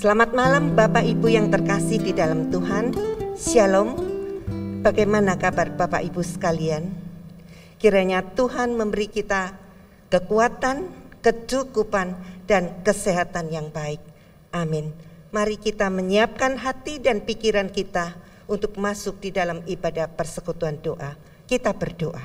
Selamat malam Bapak Ibu yang terkasih di dalam Tuhan. Shalom. Bagaimana kabar Bapak Ibu sekalian? Kiranya Tuhan memberi kita kekuatan, kecukupan, dan kesehatan yang baik. Amin. Mari kita menyiapkan hati dan pikiran kita untuk masuk di dalam ibadah persekutuan doa. Kita berdoa.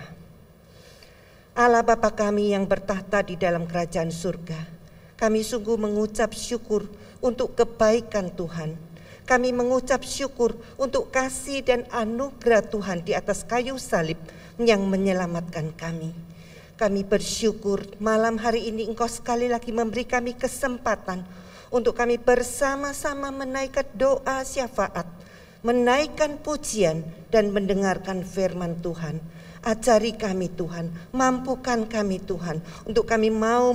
Allah Bapa kami yang bertahta di dalam kerajaan surga, kami sungguh mengucap syukur untuk kebaikan Tuhan. Kami mengucap syukur untuk kasih dan anugerah Tuhan di atas kayu salib yang menyelamatkan kami. Kami bersyukur malam hari ini Engkau sekali lagi memberi kami kesempatan untuk kami bersama-sama menaikkan doa syafaat, menaikkan pujian dan mendengarkan firman Tuhan. Ajari kami Tuhan, mampukan kami Tuhan untuk kami mau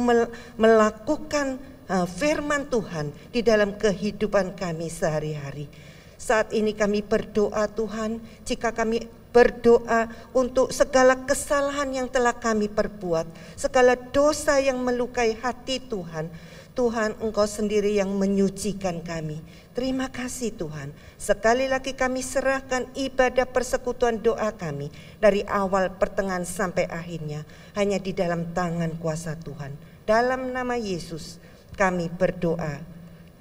melakukan firman Tuhan di dalam kehidupan kami sehari-hari. Saat ini kami berdoa Tuhan, jika kami berdoa untuk segala kesalahan yang telah kami perbuat, segala dosa yang melukai hati Tuhan, Tuhan Engkau sendiri yang menyucikan kami. Terima kasih Tuhan. Sekali lagi kami serahkan ibadah persekutuan doa kami dari awal pertengahan sampai akhirnya hanya di dalam tangan kuasa Tuhan. Dalam nama Yesus kami berdoa.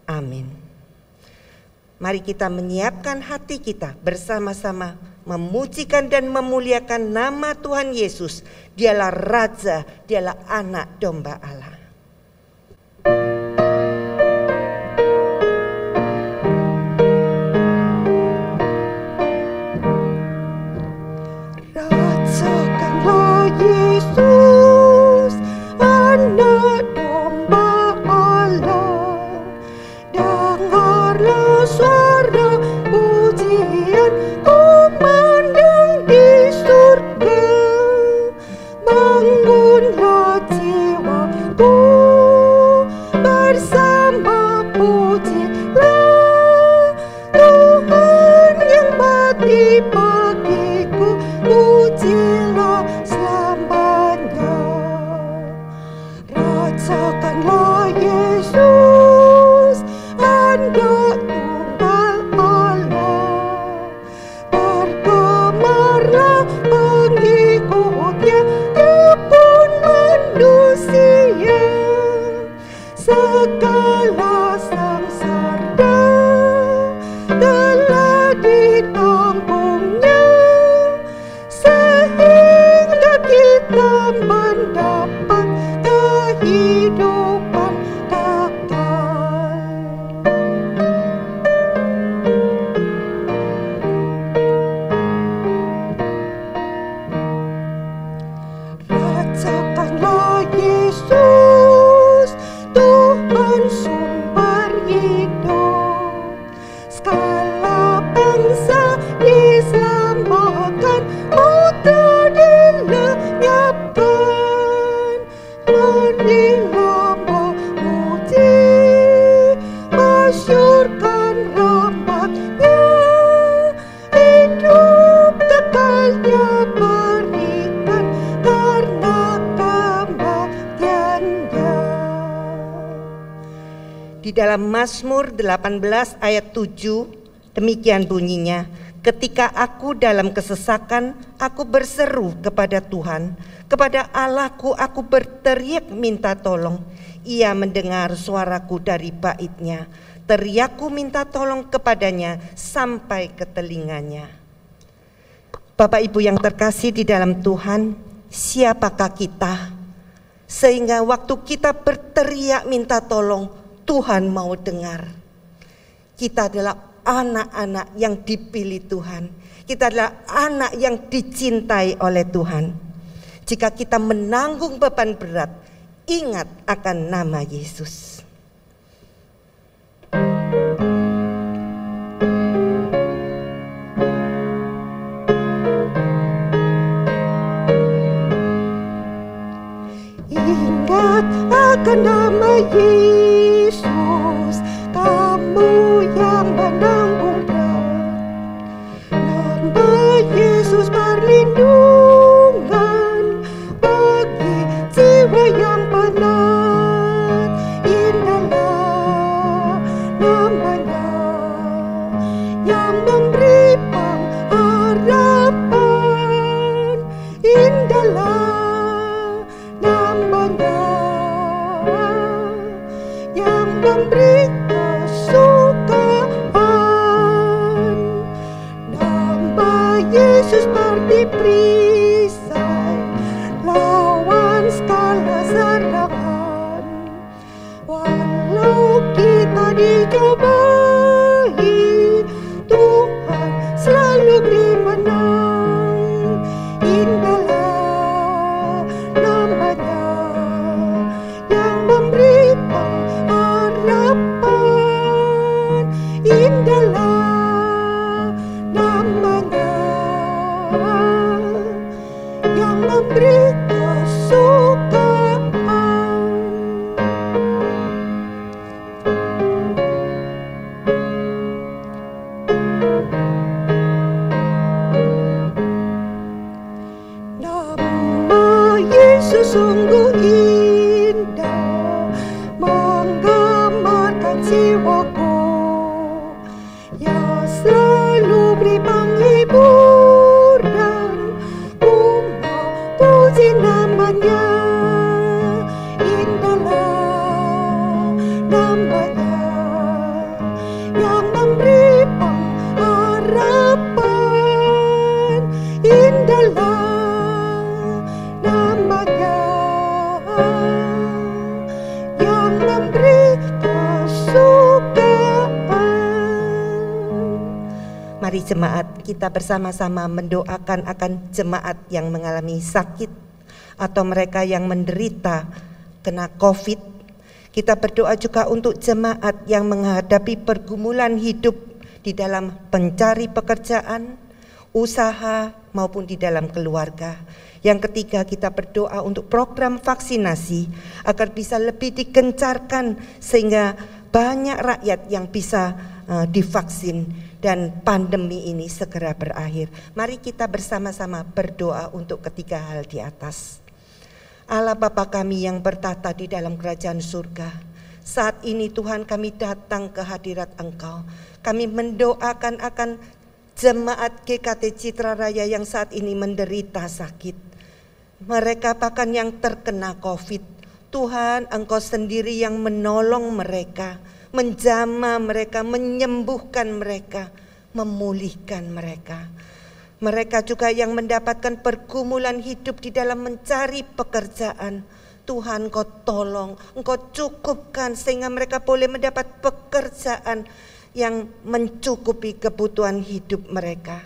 Amin. Mari kita menyiapkan hati kita bersama-sama memujikan dan memuliakan nama Tuhan Yesus. Dialah Raja, dialah Anak Domba Allah. Yesus, Anak Domba Allah, dengarlah suara pujian kumandang di surga. Bangunlah jiwaku, bersama pujilah Tuhan yang mati bagiku, pujilah rasakanlah Yesus, Anak Tunggal Allah. Bergemarlah pengikutnya, pun manusia. Segala sengsara telah ditanggungnya, sehingga kita mendapat kehidupan kekal. Rasakanlah Yesus, Tuhan sumber hidup. Segala bangsa diselamatkan, mudah dilenyapkan. Marilah memuji, masyurkan rahmat-Nya, hidup kekalnya berikan karena kematian-Nya. Di dalam Mazmur 18 ayat 7 demikian bunyinya, ketika aku dalam kesesakan, aku berseru kepada Tuhan, kepada Allahku aku berteriak minta tolong. Ia mendengar suaraku dari bait-Nya, teriakku minta tolong kepadanya sampai ke telinganya. Bapak Ibu yang terkasih di dalam Tuhan, siapakah kita sehingga waktu kita berteriak minta tolong Tuhan mau dengar? Kita adalah anak-anak yang dipilih Tuhan. Kita adalah anak yang dicintai oleh Tuhan. Jika kita menanggung beban berat, ingat akan nama Yesus. Ingat akan nama Yesus, kamu yang menanggung berat. Nama Yesus perlindungan bagi jiwa yang penat. Indahlah nama memberi kesukaan. Nama Yesus sungguh indah, menggemarkan jiwaku. Ya selalu beri penghibur dan ku mau puji namanya. Indahlah namanya yang memberi pengharapan. Indahlah namanya yang memberi kesukaan. Mari jemaat, kita bersama-sama mendoakan akan jemaat yang mengalami sakit atau mereka yang menderita kena COVID. Kita berdoa juga untuk jemaat yang menghadapi pergumulan hidup di dalam mencari pekerjaan, usaha maupun di dalam keluarga. Yang ketiga, kita berdoa untuk program vaksinasi agar bisa lebih digencarkan sehingga banyak rakyat yang bisa divaksin dan pandemi ini segera berakhir. Mari kita bersama-sama berdoa untuk ketiga hal di atas. Allah Bapa kami yang bertata di dalam kerajaan surga, saat ini Tuhan kami datang ke hadirat Engkau. Kami mendoakan akan jemaat GKT Citra Raya yang saat ini menderita sakit. Mereka bahkan yang terkena COVID. Tuhan, Engkau sendiri yang menolong mereka, menjamah mereka, menyembuhkan mereka, memulihkan mereka. Mereka juga yang mendapatkan pergumulan hidup di dalam mencari pekerjaan. Tuhan, Engkau tolong, Engkau cukupkan sehingga mereka boleh mendapat pekerjaan yang mencukupi kebutuhan hidup mereka.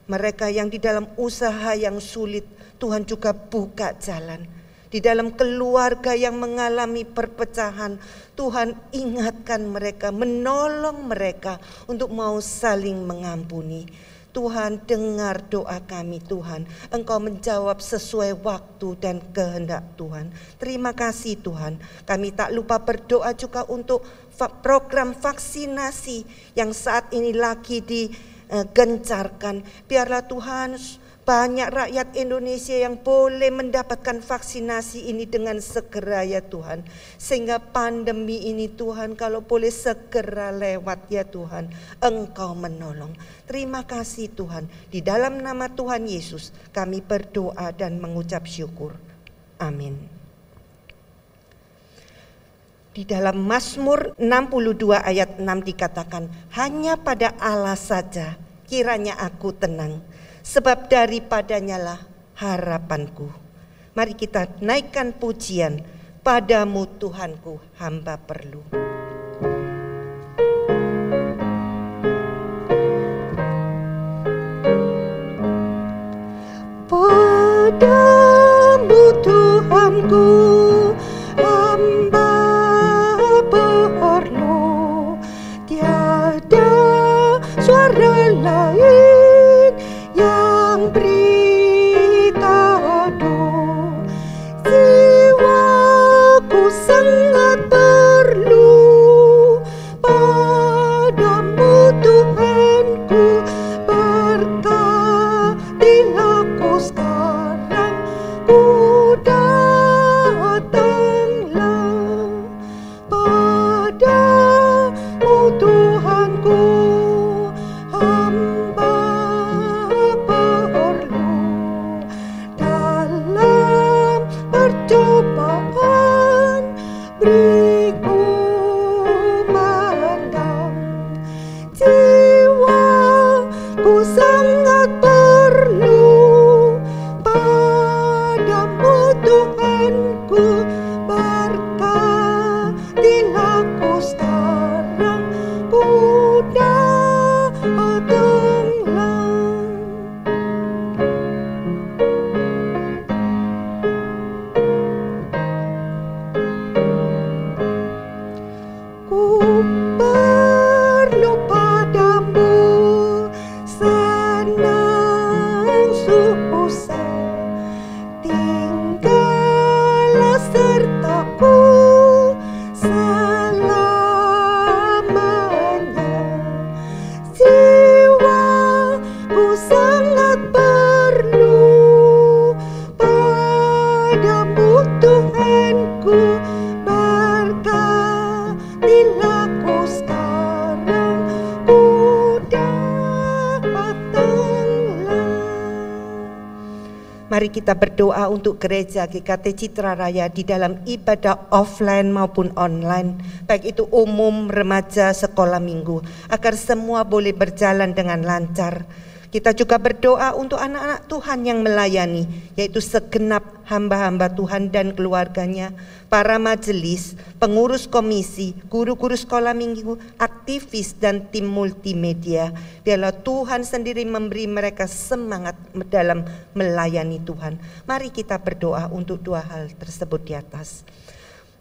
Mereka yang di dalam usaha yang sulit, Tuhan juga buka jalan. Di dalam keluarga yang mengalami perpecahan, Tuhan ingatkan mereka, menolong mereka untuk mau saling mengampuni. Tuhan, dengar doa kami Tuhan. Engkau menjawab sesuai waktu dan kehendak Tuhan. Terima kasih Tuhan. Kami tak lupa berdoa juga untuk program vaksinasi yang saat ini lagi digencarkan. Biarlah Tuhan, banyak rakyat Indonesia yang boleh mendapatkan vaksinasi ini dengan segera ya Tuhan. Sehingga pandemi ini Tuhan kalau boleh segera lewat ya Tuhan. Engkau menolong. Terima kasih Tuhan. Di dalam nama Tuhan Yesus kami berdoa dan mengucap syukur. Amin. Di dalam Mazmur 62 ayat 6 dikatakan, hanya pada Allah saja kiranya aku tenang. Sebab daripadanya lah harapanku. Mari kita naikkan pujian, padamu Tuhanku hamba perlu. Padamu Tuhanku hamba perlu, tiada suara lain yang beri teduh. Jiwaku sangat perlu padamu Tuhanku, berkatilah ku sekarang, ku datanglah padamu Tuhanku hamba perlu. Dalam percobaan beriku mandang, jiwaku sangat perlu padamu Tuhanku, berkatilah ku sekarang, ku datanglah. Ku perlu padamu senang susah, kita berdoa untuk gereja GKT Citra Raya di dalam ibadah offline maupun online, baik itu umum, remaja, sekolah minggu, agar semua boleh berjalan dengan lancar. Kita juga berdoa untuk anak-anak Tuhan yang melayani, yaitu segenap hamba-hamba Tuhan dan keluarganya, para majelis, pengurus komisi, guru-guru sekolah minggu, aktivis dan tim multimedia. Biarlah Tuhan sendiri memberi mereka semangat dalam melayani Tuhan. Mari kita berdoa untuk dua hal tersebut di atas.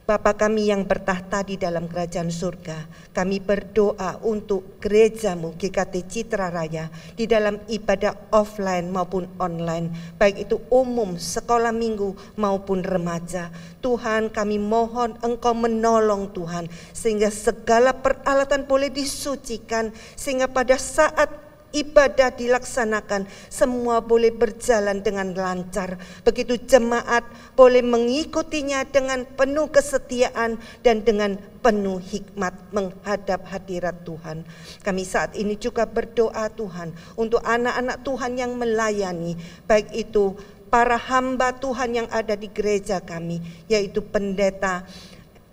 Bapa kami yang bertahta di dalam kerajaan surga, kami berdoa untuk gerejamu GKT Citra Raya di dalam ibadah offline maupun online, baik itu umum, sekolah minggu maupun remaja. Tuhan, kami mohon Engkau menolong Tuhan, sehingga segala peralatan boleh disucikan, sehingga pada saat ibadah dilaksanakan, semua boleh berjalan dengan lancar. Begitu jemaat boleh mengikutinya dengan penuh kesetiaan dan dengan penuh hikmat menghadap hadirat Tuhan. Kami saat ini juga berdoa Tuhan untuk anak-anak Tuhan yang melayani, baik itu para hamba Tuhan yang ada di gereja kami, yaitu Pendeta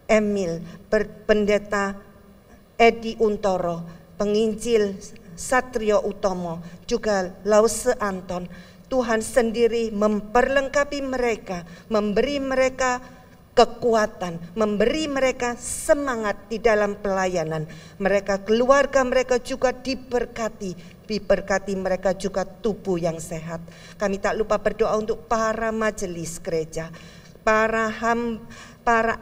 Emil, Pendeta Edi Untoro, Penginjil Satrio Utomo, juga Lause Anton. Tuhan sendiri memperlengkapi mereka, memberi mereka kekuatan, memberi mereka semangat di dalam pelayanan. Mereka, keluarga mereka juga diberkati mereka juga tubuh yang sehat. Kami tak lupa berdoa untuk para majelis gereja, para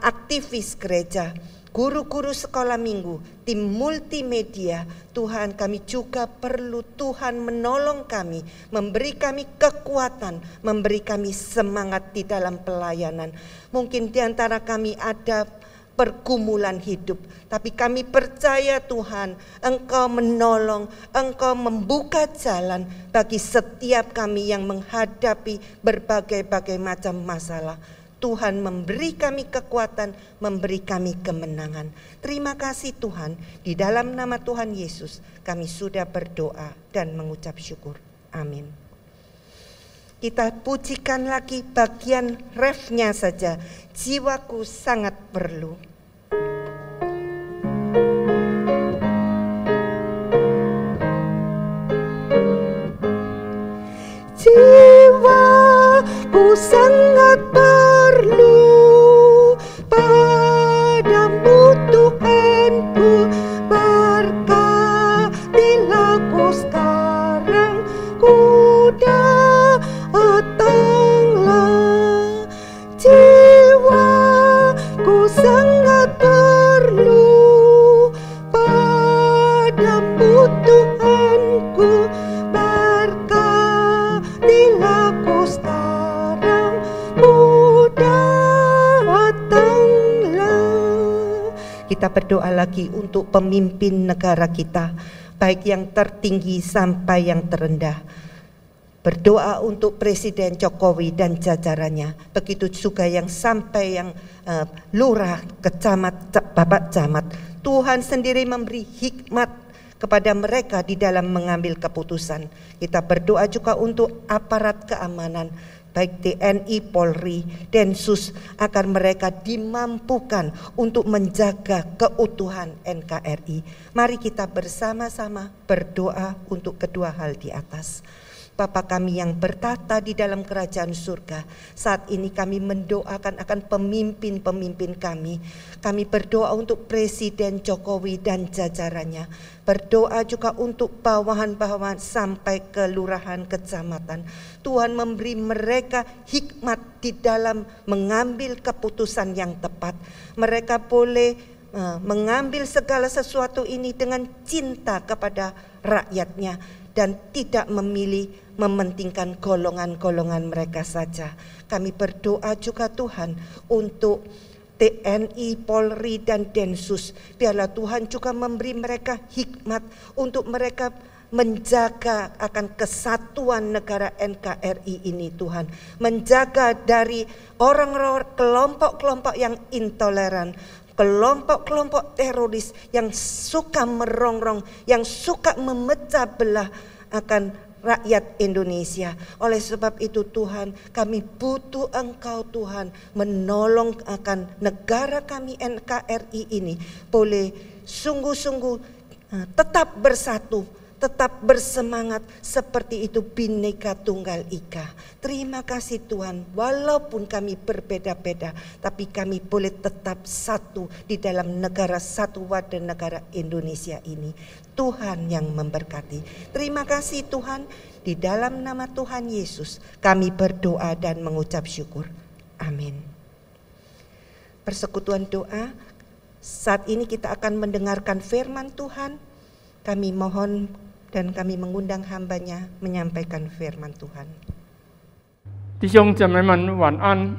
aktivis gereja, guru-guru sekolah minggu, tim multimedia. Tuhan, kami juga perlu Tuhan menolong kami, memberi kami kekuatan, memberi kami semangat di dalam pelayanan. Mungkin di antara kami ada pergumulan hidup, tapi kami percaya Tuhan, Engkau menolong, Engkau membuka jalan bagi setiap kami yang menghadapi berbagai macam masalah. Tuhan memberi kami kekuatan, memberi kami kemenangan. Terima kasih Tuhan, di dalam nama Tuhan Yesus kami sudah berdoa dan mengucap syukur. Amin. Kita pujikan lagi bagian refnya saja, jiwaku sangat perlu. Jiwaku sangat perlu padamu Tuhanku, berkatilah ku sekarang, ku datanglah. Jiwaku sangat perlu padamu Tuhanku, berkatilah ku sekarang, ku datanglah. Kita berdoa lagi untuk pemimpin negara kita, baik yang tertinggi sampai yang terendah. Berdoa untuk Presiden Jokowi dan jajarannya, begitu juga yang sampai yang lurah, kecamat, bapak camat. Tuhan sendiri memberi hikmat kepada mereka di dalam mengambil keputusan. Kita berdoa juga untuk aparat keamanan, baik TNI, Polri, Densus, agar mereka dimampukan untuk menjaga keutuhan NKRI. Mari kita bersama-sama berdoa untuk kedua hal di atas. Bapa kami yang bertata di dalam kerajaan surga, saat ini kami mendoakan akan pemimpin-pemimpin kami. Kami berdoa untuk Presiden Jokowi dan jajarannya. Berdoa juga untuk bawahan-bawahan sampai ke lurahan, kecamatan. Tuhan memberi mereka hikmat di dalam mengambil keputusan yang tepat. Mereka boleh mengambil segala sesuatu ini dengan cinta kepada rakyatnya dan tidak mementingkan golongan-golongan mereka saja. Kami berdoa juga Tuhan untuk TNI, Polri dan Densus. Biarlah Tuhan juga memberi mereka hikmat untuk mereka menjaga akan kesatuan negara NKRI ini Tuhan. Menjaga dari orang-orang, kelompok-kelompok yang intoleran, kelompok-kelompok teroris yang suka merongrong, yang suka memecah belah, akan rakyat Indonesia. Oleh sebab itu Tuhan, kami butuh Engkau Tuhan menolong akan negara kami NKRI ini boleh sungguh-sungguh tetap bersatu, tetap bersemangat seperti itu Bhinneka Tunggal Ika. Terima kasih Tuhan, walaupun kami berbeda-beda, tapi kami boleh tetap satu di dalam negara satu wadah negara Indonesia ini. Tuhan yang memberkati. Terima kasih Tuhan, di dalam nama Tuhan Yesus kami berdoa dan mengucap syukur. Amin. Persekutuan doa, saat ini kita akan mendengarkan firman Tuhan. Kami mohon dan kami mengundang hamba-Nya menyampaikan firman Tuhan. 弟兄姐妹们晚安。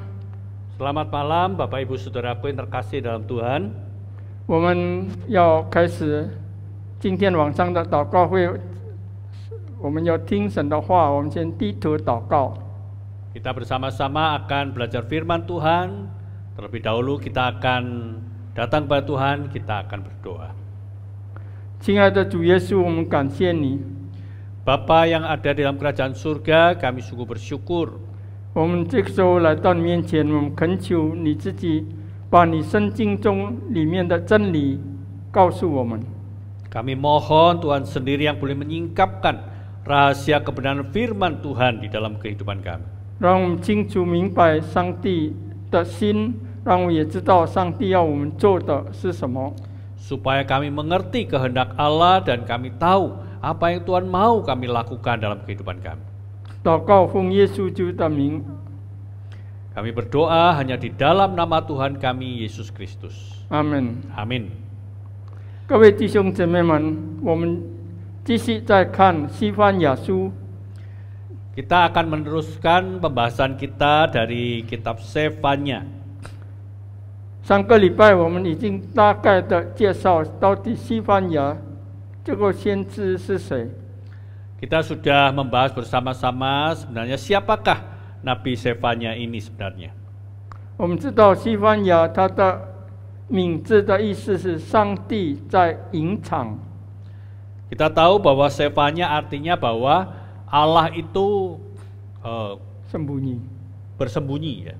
Selamat malam Bapak Ibu Saudaraku yang terkasih dalam Tuhan. 我们要开始今天晚上的祷告会，我们要听神的话，我们先低头祷告。 Kita bersama-sama akan belajar firman Tuhan. Terlebih dahulu kita akan datang kepada Tuhan, kita akan berdoa. 亲爱的主耶稣，我们感谢你， Bapa yang ada di dalam kerajaan surga, kami sungguh bersyukur. 我们这个时候来到你面前，我们恳求你自己把你圣经中里面的真理告诉我们。 Kami mohon Tuhan sendiri yang boleh menyingkapkan rahasia kebenaran firman Tuhan di dalam kehidupan kami. 让我们清楚明白上帝的心，让我们也知道上帝要我们做的是什么。 Supaya kami mengerti kehendak Allah dan kami tahu apa yang Tuhan mau kami lakukan dalam kehidupan kami. 祷告奉耶稣基督的名， Kami berdoa hanya di dalam nama Tuhan kami, Yesus Kristus. 阿门。 Amin. 各位弟兄姐妹们，我们继续再看西番雅书。 Kita akan meneruskan pembahasan kita dari kitab Sefanya. 上个礼拜我们已经大概的介绍到底西番雅这个先知是谁。 Kita sudah membahas bersama-sama sebenarnya siapakah Nabi Sefanya ini sebenarnya. 我们知道西番雅它的名字的意思是上帝在隐藏。 Kita tahu bahwa Sefanya artinya bahwa Allah itu sembunyi. bersembunyi ya.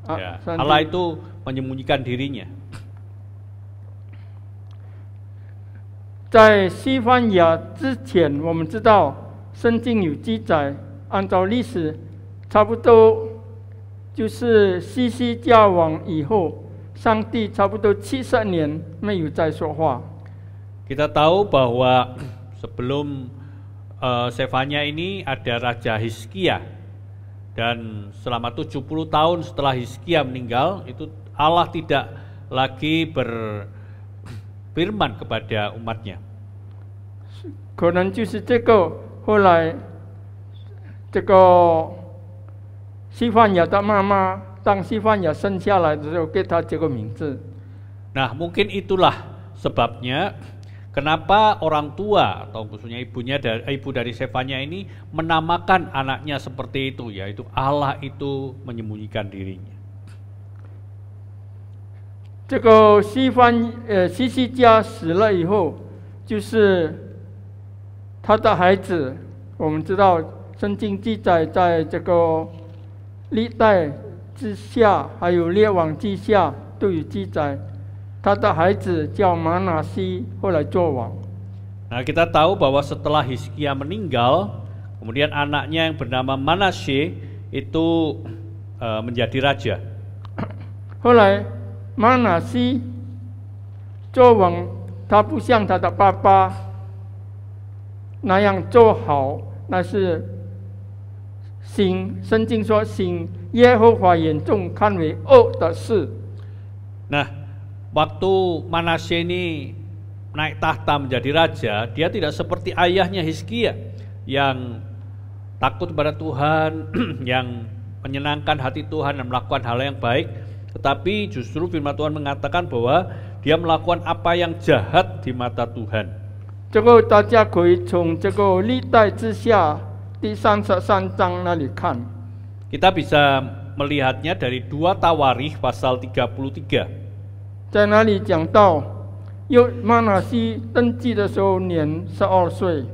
Ya, Santi. Allah itu menyembunyikan dirinya. 在西番雅之前，我们知道圣经有记载，按照历史，差不多就是西西家王以后，上帝差不多70年没有再说话。 Kita tahu bahwa sebelum Sefanya ini ada Raja Hizkia, dan selama 70 tahun setelah Hizkia meninggal itu Allah tidak lagi berfirman kepada umatnya. 可能就是这个后来这个西番雅的妈妈，当西番雅生下来的时候，给他这个名字。 Nah, mungkin itulah sebabnya kenapa orang tua atau khususnya ibu dari Sefanya ini menamakan anaknya seperti itu, yaitu Allah itu menyembunyikan dirinya. 这个西西家死了以后，就是他的孩子。我们知道圣经记载，在这个历代之下，还有列王记下都有记载。 他的孩子叫马拿西，后来做王。 Nah, kita tahu bahwa setelah Hizkia meninggal, kemudian anaknya yang bernama Manasye itu menjadi raja. 后来马拿西做王，他不像他的爸爸那样做好，那是圣经说行耶和华眼中看为恶的事。 Nah, waktu Manasye ini naik tahta menjadi raja, dia tidak seperti ayahnya Hizkia yang takut kepada Tuhan, yang menyenangkan hati Tuhan dan melakukan hal yang baik. Tetapi justru firman Tuhan mengatakan bahwa dia melakukan apa yang jahat di mata Tuhan. 这个大家可以从这个历代之下第33章那里看。 Kita bisa melihatnya dari 2 Tawarikh pasal 33. 在那里讲到，马拿西登基的时候年12岁，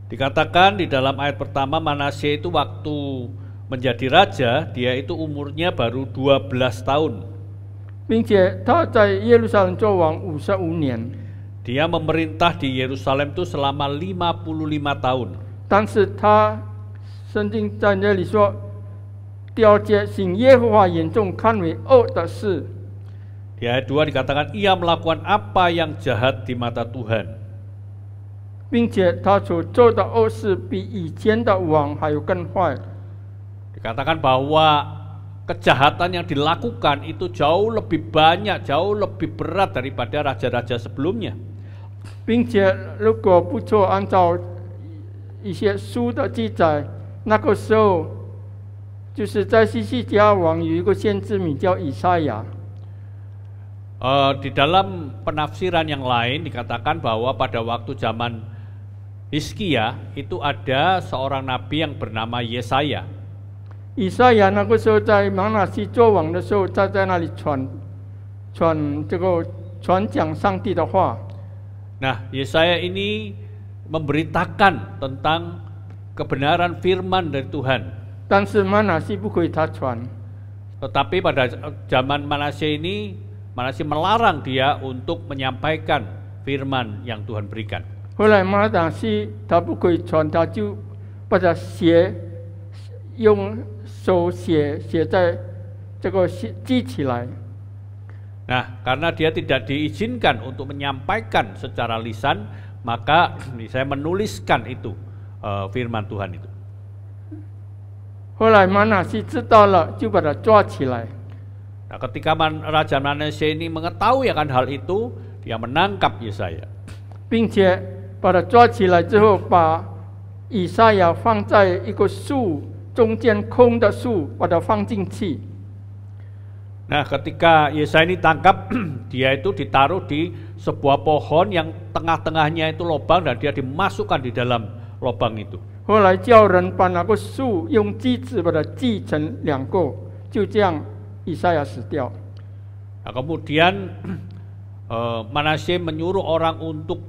Dikatakan di dalam ayat pertama Manasye itu waktu menjadi raja, dia itu umurnya baru 12 tahun. 并且他在耶路撒冷做王55年， Dia memerintah di Yerusalem itu selama 55 tahun. 但是他圣经在那里说，第二节，行耶和华眼中看为恶的事， Di ayat 2 dikatakan ia melakukan apa yang jahat di mata Tuhan. 并且他所做的恶事比以前的王还有更坏。 Dikatakan bahwa kejahatan yang dilakukan itu jauh lebih banyak, jauh lebih berat daripada raja-raja sebelumnya. 并且如果不错，按照一些书的记载，那个时候就是在西西家王有一个先知名叫以赛亚。 Di dalam penafsiran yang lain dikatakan bahwa pada waktu zaman Hizkia itu ada seorang nabi yang bernama Yesaya. 以赛亚那个时候在马拿西做王的时候，他在那里传讲上帝的话。 Nah, Yesaya ini memberitakan tentang kebenaran firman dari Tuhan. 但是马拿西不给他传， Tetapi pada zaman Manasye ini, Manasye melarang dia untuk menyampaikan firman yang Tuhan berikan. 后来马拿西他不可以传，他就把它用手写在这个记起来。 Nah, karena dia tidak diizinkan untuk menyampaikan secara lisan, maka saya menuliskan itu firman Tuhan itu. 后来马拿西知道了，就把他抓起来。 Nah, ketika Raja Manasye ini mengetahui akan hal itu, dia menangkap Yesaya. 并且把他抓起来之后，把以赛亚放在一个树中间空的树，把它放进去。 Nah, ketika Yesaya ini tangkap, dia itu ditaruh di sebuah pohon yang tengah-tengahnya itu lubang dan dia dimasukkan di dalam lubang itu. 后来叫人把那个树用锯子把它锯成2个，就这样以赛亚死掉。 Nah, kemudian Manasye menyuruh orang untuk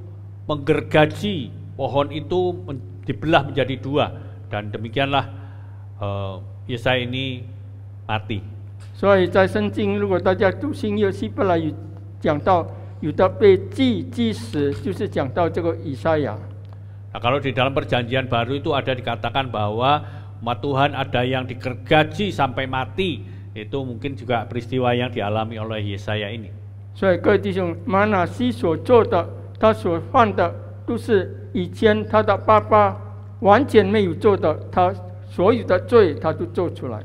menggergaji pohon itu dibelah menjadi 2 dan demikianlah Yesaya ini mati. 所以在圣经，如果大家读新约希伯来语，讲到有的被锯死，就是讲到这个以赛亚。 Nah, kalau di dalam perjanjian baru itu ada dikatakan bahwa umat Tuhan ada yang digergaji sampai mati, itu mungkin juga peristiwa yang dialami oleh Yesaya ini. 所以各位弟兄，马拿西所做的，他所犯的，都是以前他的爸爸完全没有做的，他所有的罪他都做出来。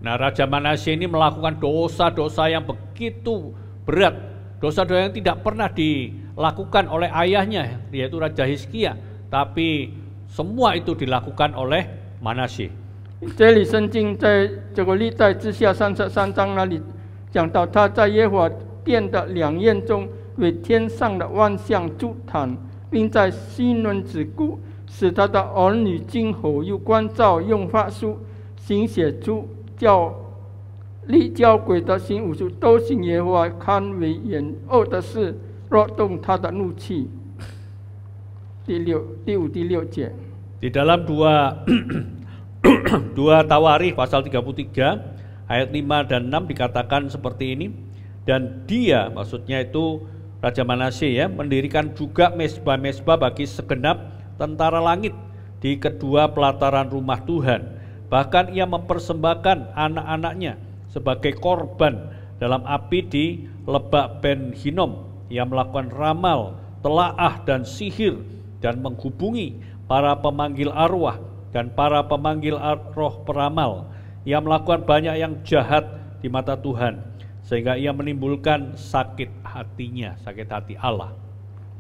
Nah, Raja Manasye ini melakukan dosa-dosa yang begitu berat, dosa-dosa yang tidak pernah dilakukan oleh ayahnya, yaitu Raja Hizkia, tapi semua itu dilakukan oleh Manasye. 这里圣经在这个历代之下33章那里讲到，他在耶和华殿的2院中为天上的万象筑坛，并在西伦子谷使他的儿女今后又关照，用法术行写出立交鬼的行武术，都行耶和华看为严恶的事，若动他的怒气。第5、第6节。 Di dalam 2 Tawarikh pasal 33 ayat 5 dan 6 dikatakan seperti ini, dan dia, maksudnya itu Raja Manasye ya, mendirikan juga mezbah-mezbah bagi segenap tentara langit di kedua pelataran rumah Tuhan. Bahkan ia mempersembahkan anak-anaknya sebagai korban dalam api di Lebak Ben Hinnom. Ia melakukan ramal, telaah dan sihir dan menghubungi para pemanggil arwah dan para pemanggil roh peramal. Ia melakukan banyak yang jahat di mata Tuhan, sehingga ia menimbulkan sakit hatinya, sakit hati Allah.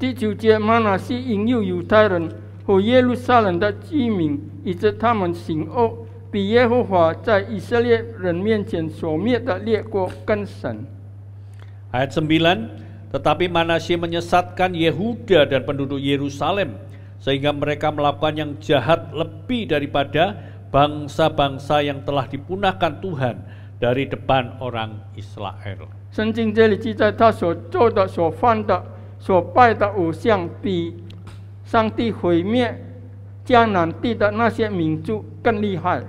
第9节，马拿西引诱犹太人和耶路撒冷的居民，以致他们行恶，比耶和华在以色列人面前所灭的列国更甚。 Ayat 9, tetapi Manasye menyesatkan Yehuda dan penduduk Yerusalem, sehingga mereka melakukan yang jahat lebih daripada bangsa-bangsa yang telah dipunahkan Tuhan dari depan orang Israel. 圣经这里记载，他所做的、所犯的、所拜的偶像，比上帝毁灭迦南地的那些民族更厉害。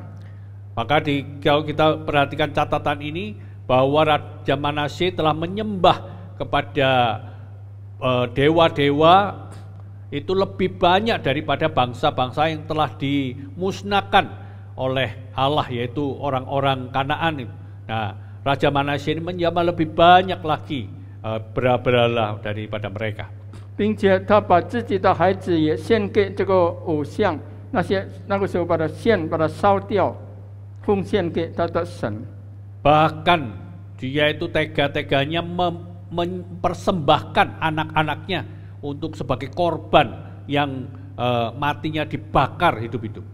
Maka kalau kita perhatikan catatan ini bahwa Raja Manasye telah menyembah kepada dewa-dewa itu lebih banyak daripada bangsa-bangsa yang telah dimusnahkan oleh Allah, yaitu orang-orang Kanaan. Nah, Raja Manasye ini menyembah lebih banyak lagi berhala daripada mereka. 并且他把自己的孩子也献给这个偶像，那个时候把它烧掉，奉献给他的神。 Bahkan dia itu tega-teganya mempersembahkan anak-anaknya untuk sebagai korban yang matinya dibakar hidup-hidup.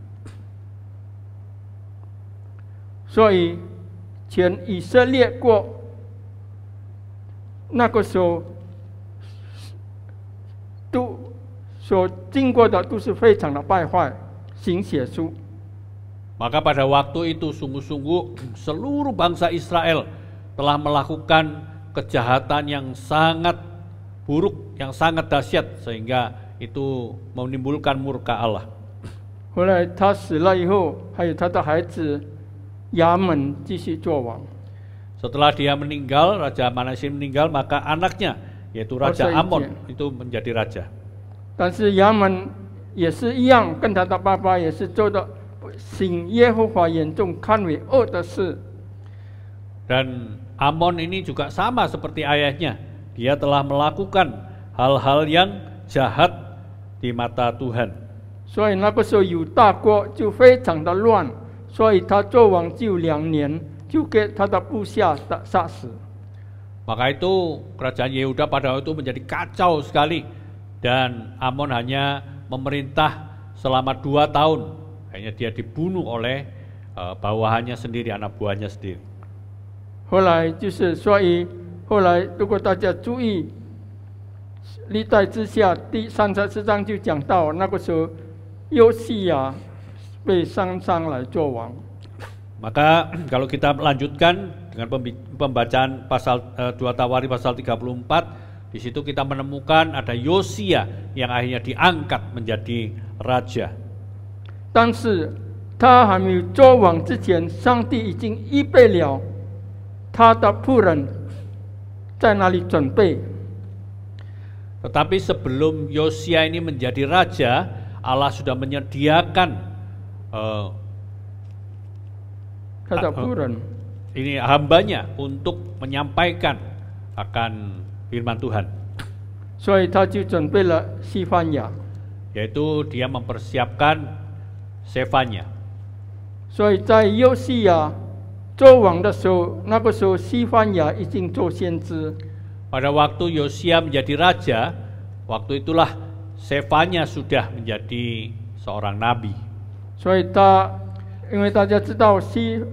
所以，全以色列国那个时候都所经过的都是非常的败坏，行血书。 Maka pada waktu itu sungguh-sungguh seluruh bangsa Israel telah melakukan kejahatan yang sangat buruk, yang sangat dahsyat, sehingga itu menimbulkan murka Allah. 后来他死了以后，还有他的孩子亚门继续做王。 Setelah dia meninggal, Raja Manasye meninggal, maka anaknya yaitu Raja Amon itu menjadi raja. 但是亚门也是一样，跟他的爸爸也是做的行耶和华眼中看为恶的事。 Dan Amon ini juga sama seperti ayahnya, dia telah melakukan hal-hal yang jahat di mata Tuhan. 所以那个时候犹大国就非常的乱，所以他做王就2年，就给他的部下杀死。 Maka itu kerajaan Yehuda pada waktu itu menjadi kacau sekali, dan Amon hanya memerintah selama 2 tahun. Hanya dia dibunuh oleh bawahannya sendiri, anak buahnya sendiri. 后来就是所以后来如果大家注意历代之下第34章就讲到那个时候约西亚被上来做王。 Maka kalau kita lanjutkan dengan pembacaan pasal 2 Tawari pasal 34, di situ kita menemukan ada Yosia yang akhirnya diangkat menjadi raja. 但是他还没有做王之前，上帝已经预备了他的仆人在那里准备。 Tetapi sebelum Yosia ini menjadi raja, Allah sudah menyediakan ini hambanya untuk menyampaikan akan firman Tuhan. 所以他就准备了西番雅， Yaitu dia mempersiapkan Sefanya. 所以在约西亚做王的时候，那个时候西番雅已经做先知。 Pada waktu Yosia menjadi raja, waktu itulah Sefanya sudah menjadi seorang nabi. 所以因为大家知道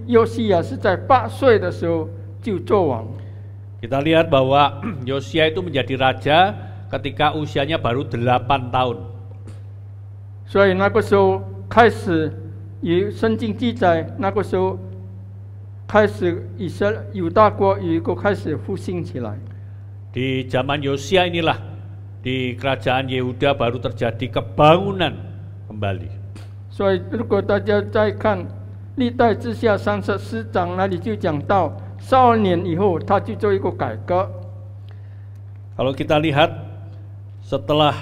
约西亚是在8岁的时候就做王， Kita lihat bahwa Yosia itu menjadi raja ketika usianya baru 8 tahun. 所以那个时候开始有圣经记载，那个时候开始犹大国有一个开始复兴起来。 Di zaman Yosia inilah di kerajaan Yehuda baru terjadi kebangunan kembali. 所以如果大家再看历代志下34章，那里就讲到12年以后，他就做一个改革。 Kalau kita lihat setelah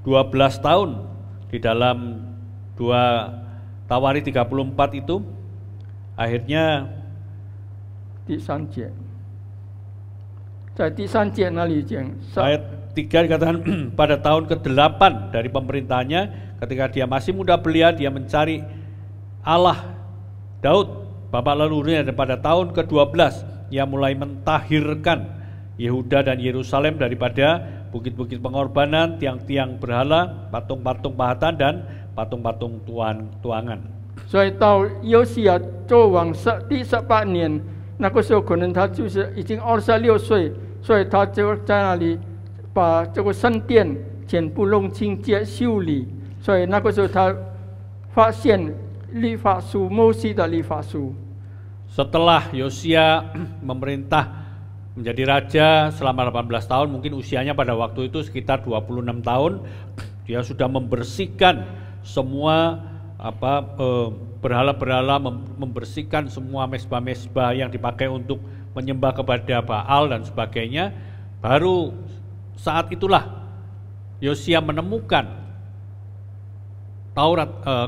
12 tahun di dalam 2 Tawari 34 itu, akhirnya 第3节，在第3节那里讲， ayat 3 dikatakan pada tahun ke-8 dari pemerintahannya, ketika dia masih muda belia, dia mencari Allah Daud, bapak leluhurnya, dan pada tahun ke-12 ia mulai mentahirkan Yehuda dan Yerusalem daripada bukit-bukit pengorbanan, tiang-tiang berhala, patung-patung pahatan, dan patung-patung tuangan. 所以到约西亚做王第18年，那个时候可能他就是已经26岁，所以他就在那里把这个圣殿全部弄清洁修理。所以那个时候他发现律法书，摩西的律法书。 Setelah Yosia memerintah menjadi raja selama 18 tahun, mungkin usianya pada waktu itu sekitar 26 tahun, dia sudah membersihkan semua berhala-berhala, membersihkan semua mesbah-mesbah yang dipakai untuk menyembah kepada Baal dan sebagainya. Baru saat itulah Yosia menemukan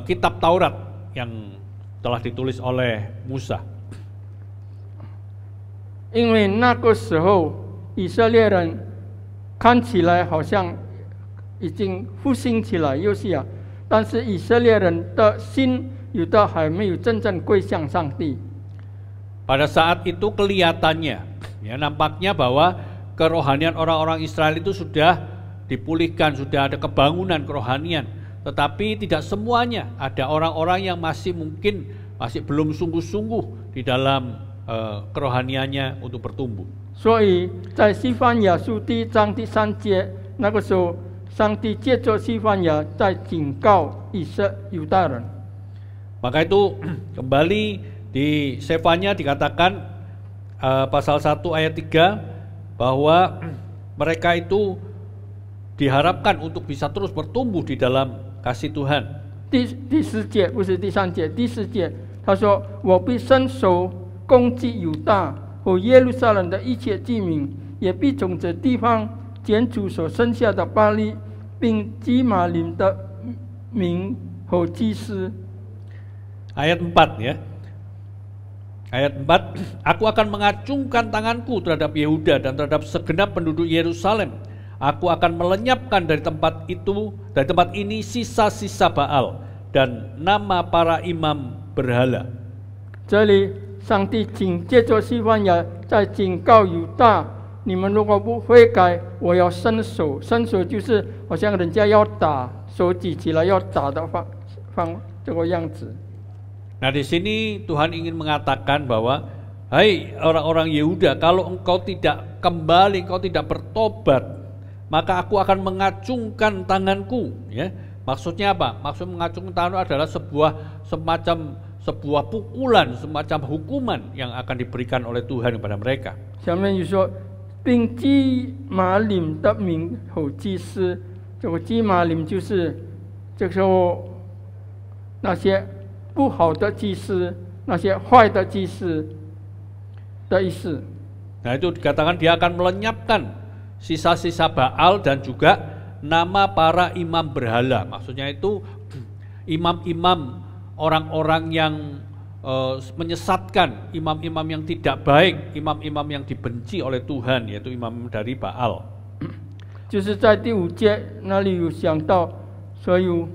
kitab Taurat yang telah ditulis oleh Musa. 因为那个时候以色列人看起来好像已经复兴起来，又是但是以色列人的心有的还没有真正归向上帝。 Pada saat itu kelihatannya, ya, nampaknya bahwa kerohanian orang-orang Israel itu sudah dipulihkan, sudah ada kebangunan kerohanian. Tetapi tidak semuanya, ada orang-orang yang masih belum sungguh-sungguh di dalam kerohaniannya untuk bertumbuh. 所以在西番雅书第1章第3节，那个时候，上帝借着西番雅在警告犹大人。 Maka itu kembali di Sefanya dikatakan pasal 1 ayat 3 bahwa mereka itu diharapkan untuk bisa terus bertumbuh di dalam kasih Tuhan. 第4节不是第3节，第4节他说：“我必伸手攻击犹大和耶路撒冷的一切居民，也必从这地方剪除所剩下的巴力，并基玛林的民和祭司。” Ayat 4 ya. Ayat 4, aku akan mengacungkan tanganku terhadap Yehuda dan terhadap segenap penduduk Yerusalem. Aku akan melenyapkan dari tempat ini sisa-sisa Baal dan nama para imam berhala. 这里上帝警借着西番雅在警告犹大，你们如果不悔改，我要伸手。伸手就是好像人家要打，手举起来要打的方这个样子。 Nah di sini Tuhan ingin mengatakan bahwa, hai orang-orang Yehuda, kalau engkau tidak kembali, engkau tidak bertobat, maka aku akan mengacungkan tanganku. Ya, maksudnya apa? Maksud mengacungkan tangan adalah sebuah pukulan, semacam hukuman yang akan diberikan oleh Tuhan kepada mereka. 下面就说，并基玛林的民和祭司，这个基玛林就是这个时候那些 不好的祭司，那些坏的祭司的意思。 Nah itu dikatakan dia akan melenyapkan sisa-sisa Baal dan juga nama para imam berhala. Maksudnya itu imam-imam, orang-orang yang menyesatkan, imam-imam yang tidak baik, imam-imam yang dibenci oleh Tuhan, yaitu imam dari Baal. 就是在第5节那里有讲到，所有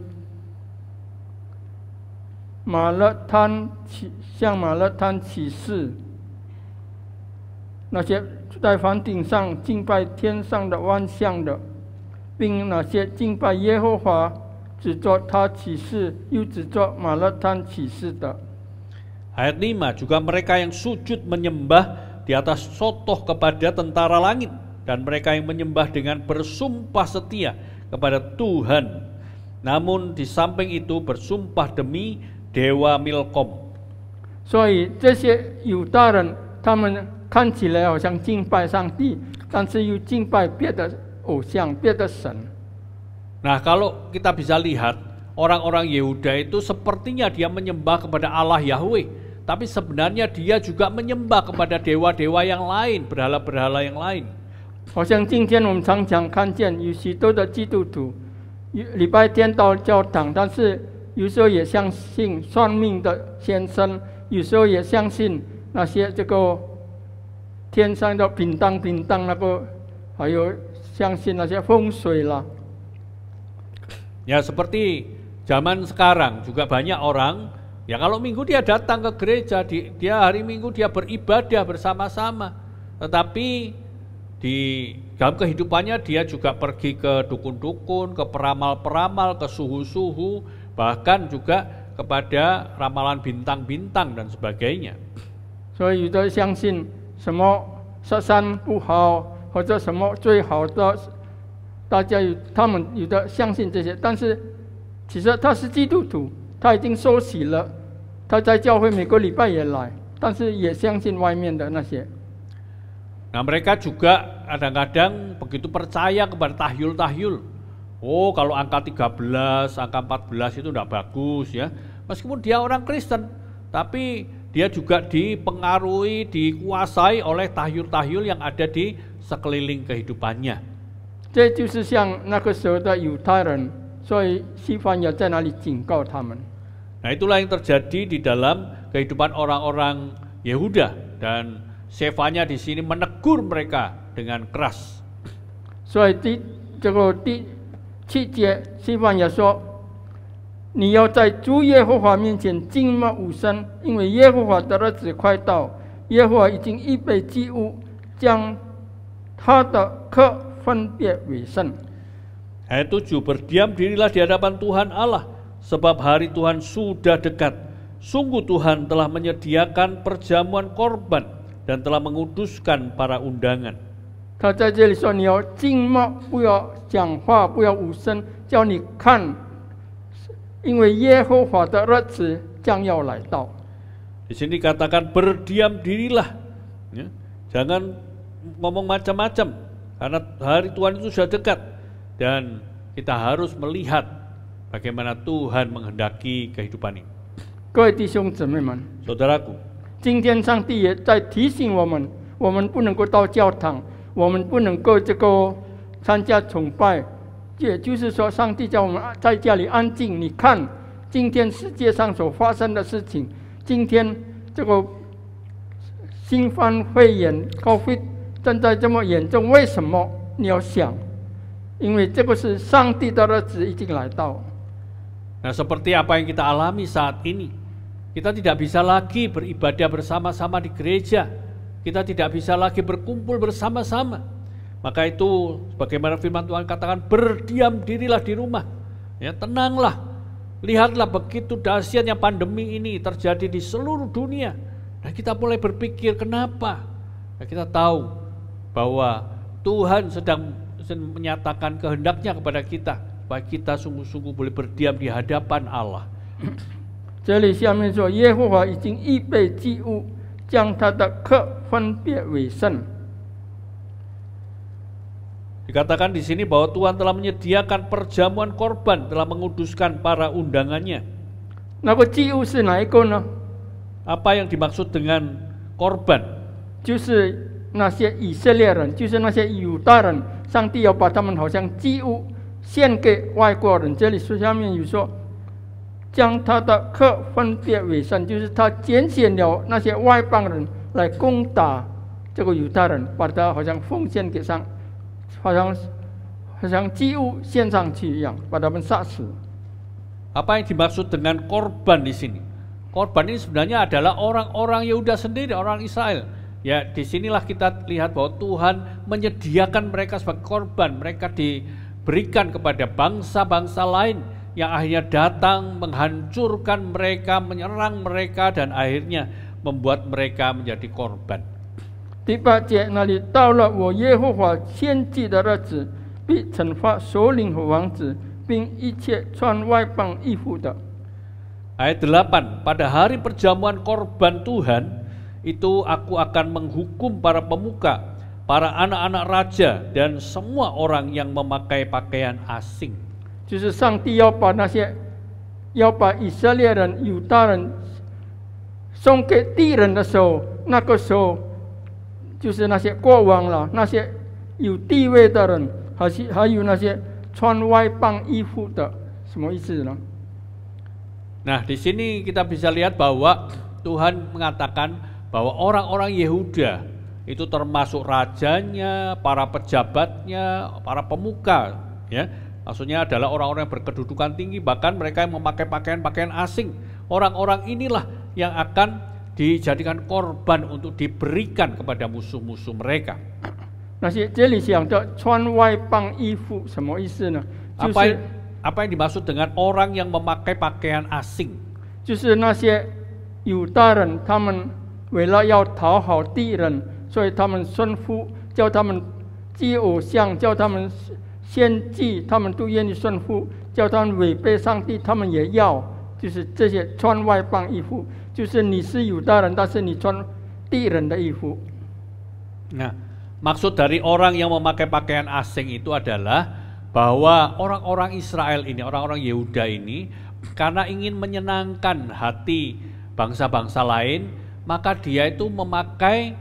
向马勒滩起誓，那些在房顶上敬拜天上的万象的，并那些敬拜耶和华只做他起誓，又只做马勒滩起誓的。 Ayat 5, juga mereka yang sujud menyembah di atas sotoh kepada tentara langit, dan mereka yang menyembah dengan bersumpah setia kepada Tuhan, namun di samping itu bersumpah demi Dewa Milkom. 所以这些犹大人，他们看起来好像敬拜上帝，但是又敬拜别的偶像、别的神。 Nah, kalau kita bisa lihat, orang-orang Yehuda itu sepertinya dia menyembah kepada Allah Yahweh, tapi sebenarnya dia juga menyembah kepada dewa-dewa yang lain, berhala-berhala yang lain. 好像今天我们常常看见有许多的基督徒，礼拜天到教堂，但是 有时候也相信算命的先生，有时候也相信那些这个天上的饼当那个，还有相信那些风水啦。 Ya seperti zaman sekarang juga banyak orang, ya kalau minggu dia datang ke gereja, dia hari Minggu dia beribadah bersama-sama, tetapi di dalam kehidupannya dia juga pergi ke dukun-dukun, ke peramal-peramal, ke suhu-suhu, bahkan juga kepada ramalan bintang-bintang dan sebagainya. 所以有的相信什么杀山不好，或者什么最好的，大家他们有的相信这些，但是其实他是基督徒，他已经受洗了，他在教会每个礼拜也来，但是也相信外面的那些。 Nah mereka juga kadang-kadang begitu percaya kepada tahyul-tahyul. Oh, kalau angka 13, angka 14 itu tidak bagus ya. Meskipun dia orang Kristen, tapi dia juga dipengaruhi, dikuasai oleh tahyul-tahyul yang ada di sekeliling kehidupannya. 这就是像那个时候的犹太人，所以西方也在那里警告他们。 Nah, itulah yang terjadi di dalam kehidupan orang-orang Yehuda, dan Sefanya di sini menegur mereka dengan keras. 所以这个第7节，西方也说，你要在主耶和华面前静默无声，因为耶和华的日子快到，耶和华已经预备祭物，将他的客分别为圣。 Ayat 7, berdiam dirilah di hadapan Tuhan Allah, sebab hari Tuhan sudah dekat. Sungguh Tuhan telah menyediakan perjamuan korban dan telah menguduskan para undangan. 他在这里说，你要静默，不要讲话，不要无声，叫你看，因为耶和华的日子将要来到。 Di sini katakan berdiam dirilah, ya. Jangan ngomong macam-macam, karena hari Tuhan itu sudah dekat, dan kita harus melihat bagaimana Tuhan menghendaki kehidupan ini. 各位弟兄姊妹们， Saudaraku, 今天上帝也在提醒我们，我们不能够到教堂，我们不能够参加崇拜，也就是说，上帝叫我们在家里安静。你看，今天世界上所发生的事情，今天这个新冠肺炎 COVID 正在这么严重，为什么？你要想，因为这个是上帝的日子已经来到。 nah seperti apa yang kita alami saat ini, kita tidak bisa lagi beribadah bersama-sama di gereja, kita tidak bisa lagi berkumpul bersama-sama. Maka itu, sebagaimana firman Tuhan katakan, berdiam dirilah di rumah, ya, tenanglah, lihatlah begitu dahsyatnya pandemi ini terjadi di seluruh dunia. Nah, kita mulai berpikir kenapa? Nah, kita tahu bahwa Tuhan sedang menyatakan kehendaknya kepada kita, supaya kita sungguh-sungguh boleh berdiam di hadapan Allah. 这里下面说，耶和华已经预备祭物，将他的客分别为圣。 Dikatakan di sini bahwa Tuhan telah menyediakan perjamuan korban, telah menguduskan para undangannya. 那个祭物是哪一个呢？ Apa yang dimaksud dengan korban? 就是那些以色列人，就是那些犹大人，上帝要把他们好像祭物献给外国人。这里下面有说，将他的客分别为圣，就是他拣选了那些外邦人来攻打这个犹大人，把他好像奉献给上，好像祭物献上去一样，把他们杀死。 Apa yang dimaksud dengan korban di sini? Korban ini sebenarnya adalah orang-orang Yehuda sendiri, orang Israel. Ya, disinilah kita lihat bahwa Tuhan menyediakan mereka sebagai korban. Mereka diberikan kepada bangsa-bangsa lain yang akhirnya datang menghancurkan mereka, menyerang mereka, dan akhirnya membuat mereka menjadi korban. 第8节那里，到了我耶和华献祭的日子，必惩罚首领和王子，并一切穿外邦衣服的。 Ayat 8, pada hari perjamuan korban Tuhan, itu aku akan menghukum para pemuka, para anak-anak raja, dan semua orang yang memakai pakaian asing. 就是上帝要把以色列人、犹大人送给敌人的时候，那个时候就是那些国王了，那些有地位的人，还有那些穿外邦衣服的，什么意思呢？ Nah, di sini kita bisa lihat bahwa Tuhan mengatakan bahwa orang-orang Yehuda itu termasuk rajanya, para pejabatnya, para pemuka, ya. Maksudnya adalah orang-orang yang berkedudukan tinggi, bahkan mereka yang memakai pakaian-pakaian asing. Orang-orang inilah yang akan dijadikan korban untuk diberikan kepada musuh-musuh mereka. 那些这里讲的穿外邦衣服什么意思呢？就是 Apa yang dimaksud dengan orang yang memakai pakaian asing? 就是那些犹大人，他们为了要讨好敌人，所以他们顺服，叫他们祭偶像，叫他们献祭，他们都愿意顺服；叫他们违背上帝，他们也要。就是这些穿外邦衣服，就是你是犹大人，但是你穿敌人的衣服。 Nah, maksud dari orang yang memakai pakaian asing itu adalah bahwa orang-orang Israel ini, orang-orang Yehuda ini, karena ingin menyenangkan hati bangsa-bangsa lain, maka dia itu memakai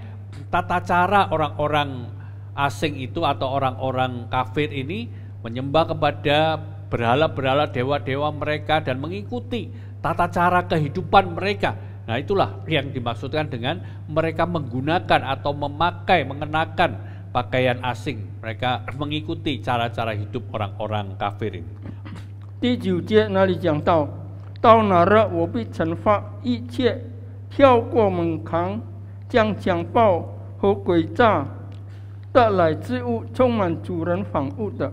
tata cara orang-orang asing itu atau orang-orang kafir ini menyembah kepada berhala-berhala dewa-dewa mereka dan mengikuti tata cara kehidupan mereka. Nah, itulah yang dimaksudkan dengan mereka menggunakan atau memakai, mengenakan pakaian asing. Mereka mengikuti cara-cara hidup orang-orang kafir ini. 第9节那里讲到，到哪儿我必惩罚一切跳过门槛、将强暴和诡诈得来之物充满主人房屋的。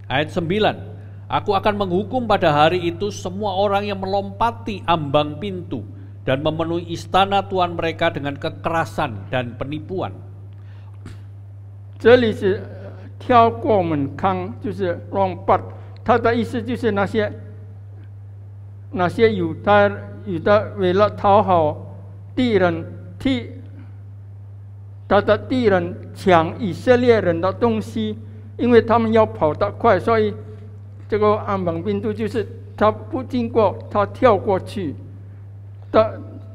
Ayat 9, Aku akan menghukum pada hari itu semua orang yang melompati ambang pintu dan memenuhi istana Tuhan mereka dengan kekerasan dan penipuan. 这里是跳过门槛，就是乱拔，它的意思就是那些犹太为了讨好敌人，替他的敌人抢以色列人的东西，因为他们要跑得快，所以这个安邦病毒就是他不经过，他跳过去，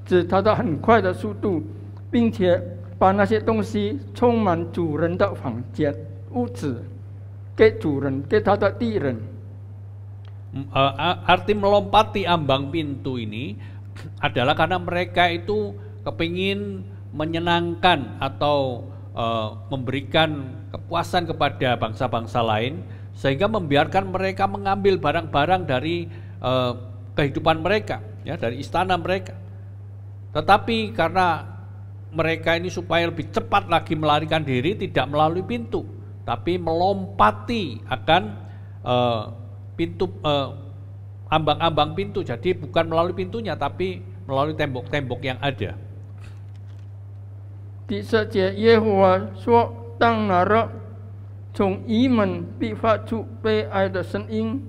指他的很快的速度，并且把那些东西充满主人的房间屋子，给主人，给他的敌人。 Arti melompati ambang pintu ini adalah karena mereka itu kepingin menyenangkan atau memberikan kepuasan kepada bangsa-bangsa lain, sehingga membiarkan mereka mengambil barang-barang dari kehidupan mereka, ya, dari istana mereka. Tetapi karena mereka ini supaya lebih cepat lagi melarikan diri, tidak melalui pintu, tapi melompati akan pintu, ambang-ambang pintu. Jadi bukan melalui pintunya, tapi melalui tembok-tembok yang ada. 第10节，耶和华说：“当那日，从移门必发出悲哀的声音，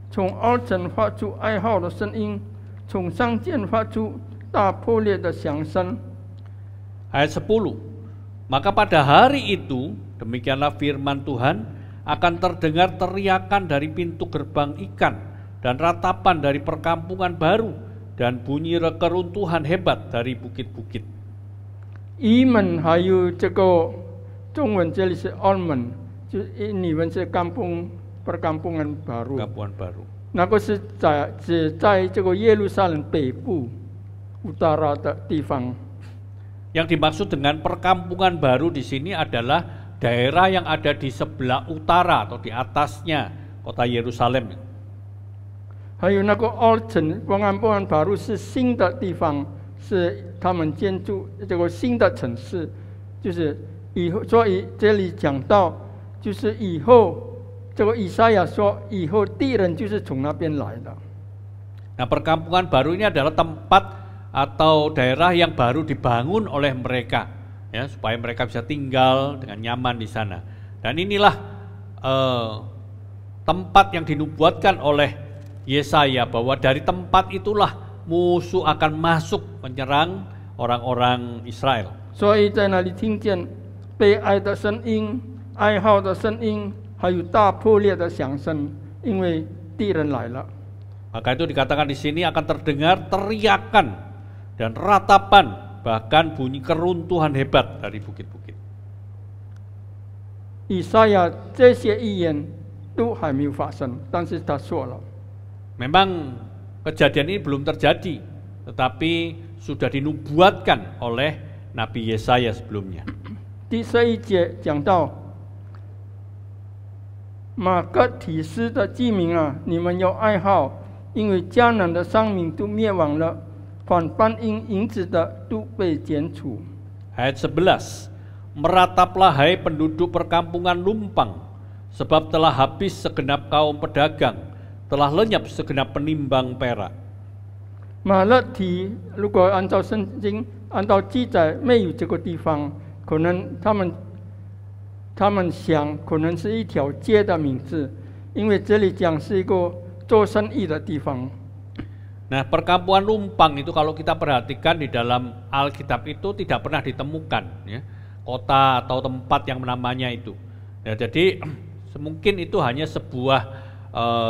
从二城发出哀号的声音，从上剑发出大破裂的响声。” Ayat 10, Maka pada hari itu, demikianlah firman Tuhan, akan terdengar teriakan dari pintu gerbang ikan dan ratapan dari perkampungan baru dan bunyi keruntuhan hebat dari bukit-bukit. 移门还有这个中文这里是澳门，就你们是perkampungan baru。 Perkampungan baru. 那个是指在这个耶路撒冷北部utara的地方。 Yang dimaksud dengan perkampungan baru di sini adalah daerah yang ada di sebelah utara atau di atasnya kota Yerusalem. 还有那个二城perkampungan baru是新的地方，是他们建筑这个新的城市，就是以后，所以这里讲到，就是以后这个以赛亚说，以后敌人就是从那边来的。 Nah, perkampungan baru ini adalah tempat atau daerah yang baru dibangun oleh mereka, ya, supaya mereka bisa tinggal dengan nyaman di sana. Dan inilah tempat yang dinubuatkan oleh Yesaya, bahwa dari tempat itulah musuh akan masuk menyerang orang-orang Israel. 所以在那里听见悲哀的声音、哀号的声音，还有大破裂的响声，因为敌人来了。 Maka itu dikatakan di sini akan terdengar teriakan dan ratapan, bahkan bunyi keruntuhan hebat dari bukit-bukit. 以赛亚这些预言都还没有发生，但是他说了。 Memang kejadian ini belum terjadi, tetapi sudah dinubuatkan oleh Nabi Yesaya sebelumnya. 第11节讲到，马各提斯的居民啊，你们要哀号，因为迦南的商民都灭亡了，反搬运银子的都被剪除。 Ayat 11, Merataplah hai penduduk perkampungan lumpang, sebab telah habis segenap kaum pedagang, telah lenyap segenap penimbang perak. 马勒提如果按照圣经按照记载没有这个地方，可能他们想可能是一条街的名字，因为这里讲是一个做生意的地方。 Nah, perkampungan lumpang itu kalau kita perhatikan di dalam Alkitab itu tidak pernah ditemukan, ya, kota atau tempat yang namanya itu. Ya, jadi Mungkin itu hanya sebuah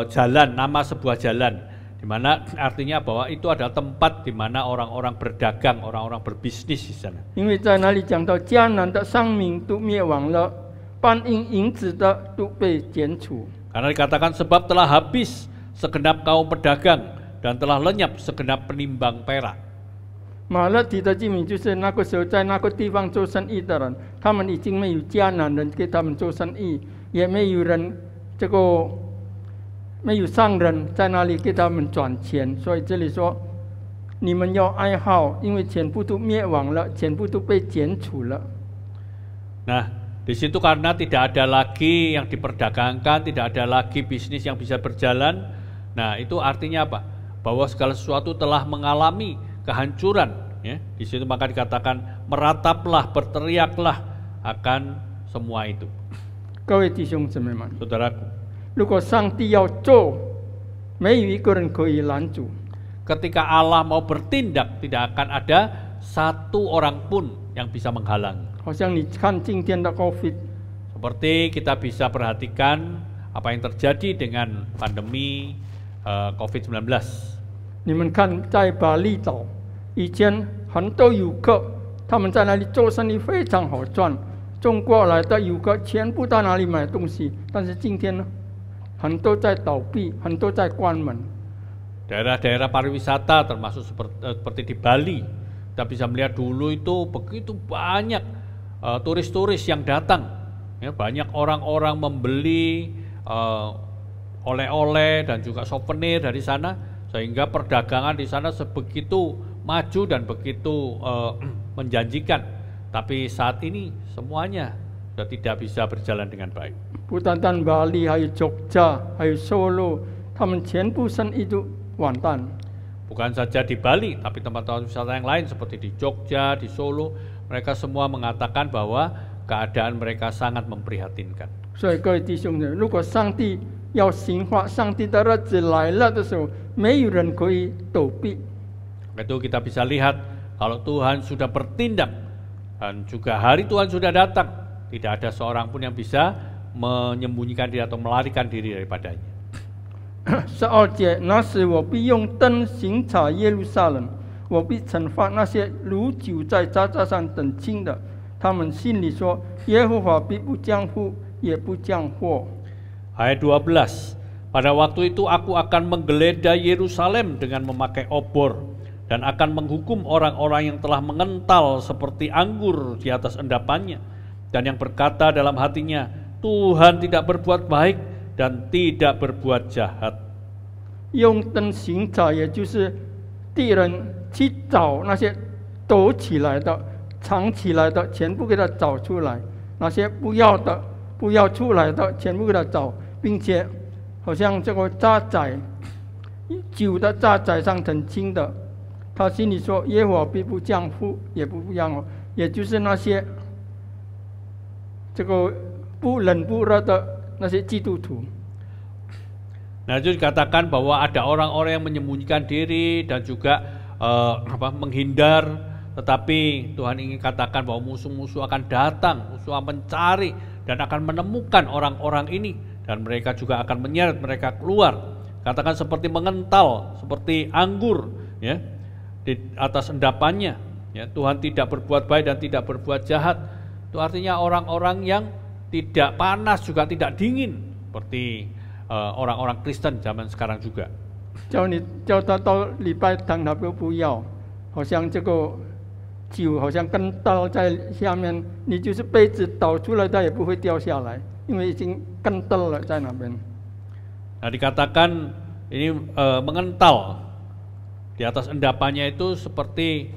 jalan, nama sebuah jalan, di mana artinya bahwa itu adalah tempat di mana orang-orang berdagang, orang-orang berbisnis di sana. 因为在那里讲到迦南的商民都灭亡了，搬运银子的都被剪除。 Karena dikatakan sebab telah habis segenap kaum pedagang dan telah lenyap segenap penimbang perak. 马勒提的居民就是那个时候在那个地方做生意的人，他们已经没有迦南人给他们做生意，也没有人没有商人在那里给他们转钱，所以这里说你们要哀号，因为全部都灭亡了，全部都被剪除了。 Nah, di situ karena tidak ada lagi yang diperdagangkan, tidak ada lagi bisnis yang bisa berjalan. Nah, itu artinya apa? Bahwa segala sesuatu telah mengalami kehancuran. Ya, di situ maka dikatakan merataplah, berteriaklah akan semua itu. 各位弟兄姊妹们， Saudaraku, 如果上帝要做，没有一个人可以拦阻。 ketika Allah mau bertindak, tidak akan ada satu orang pun yang bisa menghalangi. 好像你看今天的 COVID， Seperti kita bisa perhatikan apa yang terjadi dengan pandemi COVID-19. 你们看在巴厘岛，以前很多游客，他们在那里做生意非常好赚，中国来的游客全部到那里买东西，但是今天呢，很多在倒闭，很多在关门。 Daerah-daerah pariwisata termasuk seperti di Bali, kita bisa melihat dulu itu begitu banyak turis-turis yang datang, ya, banyak orang-orang membeli oleh-oleh dan juga souvenir dari sana, sehingga perdagangan di sana sebegitu maju dan begitu menjanjikan. Tapi saat ini semuanya sudah tidak bisa berjalan dengan baik. 不单单巴黎，还有Jogja，还有Solo，他们全部生意都完蛋。 Bukan saja di Bali, tapi tempat-tempat wisata yang lain seperti di Jogja, di Solo, mereka semua mengatakan bahwa keadaan mereka sangat memprihatinkan. 所以各位弟兄们，如果上帝要行化，上帝的日子来了的时候，没有人可以躲避。 Itu kita bisa lihat kalau Tuhan sudah bertindak dan juga hari Tuhan sudah datang, tidak ada seorang pun yang bisa menyembunyikan diri atau melarikan diri daripadanya. 12节，那时我必用灯刑察耶路撒冷，我必惩罚那些如酒在渣渣上等轻的。他们心里说：耶和华必不降福，也不降祸。 Ayat 12, pada waktu itu aku akan menggeledah Yerusalem dengan memakai obor dan akan menghukum orang-orang yang telah mengental seperti anggur di atas endapannya dan yang berkata dalam hatinya, Tuhan tidak berbuat baik dan tidak berbuat jahat. 用灯刑察，也就是敌人去找那些躲起来的、藏起来的，全部给他找出来；那些不要的、不要出来的，全部给他找，并且好像这个渣滓，酒的渣滓上很轻的，他心里说：耶和华必不降福，也不降祸，也就是那些这个不冷不热的那些基督徒。 Nah, itu dikatakan bahwa ada orang-orang yang menyembunyikan diri dan juga menghindar, tetapi Tuhan ingin katakan bahwa musuh-musuh akan datang, musuh akan mencari dan akan menemukan orang-orang ini dan mereka juga akan menyeret mereka keluar. Katakan seperti mengental, seperti anggur, ya, di atas endapannya. Ya, Tuhan tidak berbuat baik dan tidak berbuat jahat. Itu artinya orang-orang yang tidak panas juga tidak dingin, seperti orang-orang Kristen zaman sekarang juga. 叫他到礼拜堂，他不要，好像这个酒好像跟倒在下面，你就是杯子倒出来，它也不会掉下来，因为已经跟倒了在那边。 Nah, dikatakan ini mengental di atas endapannya itu seperti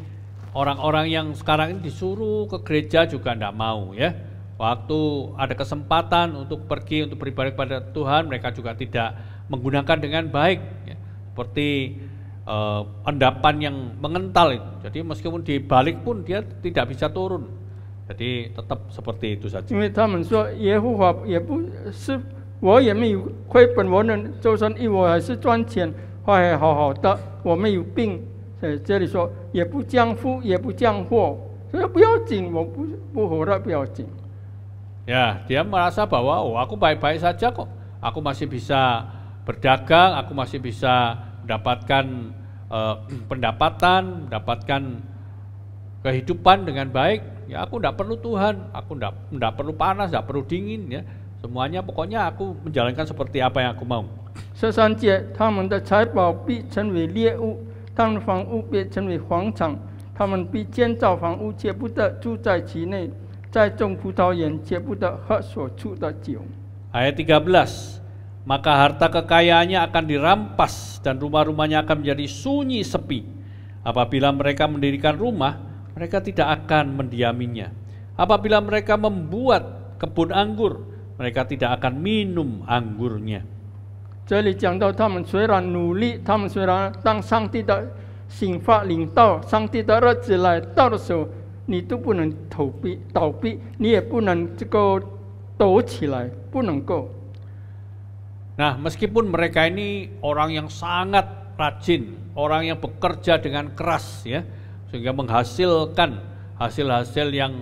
orang-orang yang sekarang ini disuruh ke gereja juga tidak mau, ya. Waktu ada kesempatan untuk pergi untuk beribadah kepada Tuhan, mereka juga tidak menggunakan dengan baik, ya. Seperti endapan yang mengental itu. Jadi meskipun dibalik pun dia tidak bisa turun. Jadi tetap seperti itu saja. 因为他们说耶和华也不是，我也没有亏本，我能做生意，我还是赚钱，我还好好的，我没有病。这里说也不降福，也不降祸，所以不要紧，我不活了不要紧。Ya, dia merasa bahwa aku baik-baik saja kok. Aku masih bisa berdagang, aku masih bisa mendapatkan pendapatan, mendapatkan kehidupan dengan baik. Ya, aku tidak perlu Tuhan, aku tidak perlu panas, tidak perlu dingin, ya. Semuanya pokoknya aku menjalankan seperti apa yang aku mau. 13节，他们的财宝必成为猎物，他们的房屋必成为荒场，他们必建造房屋，且不得住在其内，在种葡萄园，且不得喝所出的酒。 Ayat 13, maka harta kekayaannya akan dirampas dan rumah-rumahnya akan menjadi sunyi sepi. Apabila mereka mendirikan rumah, mereka tidak akan mendiaminya. Apabila mereka membuat kebun anggur, mereka tidak akan minum anggurnya. 这里讲到他们虽然努力，他们虽然当上帝的刑罚临到，上帝的日子来到的时候，你都不能倒闭，你也不能这个抖起来，不能够。 Nah, meskipun mereka ini orang yang sangat rajin, orang yang bekerja dengan keras, ya, sehingga menghasilkan hasil-hasil yang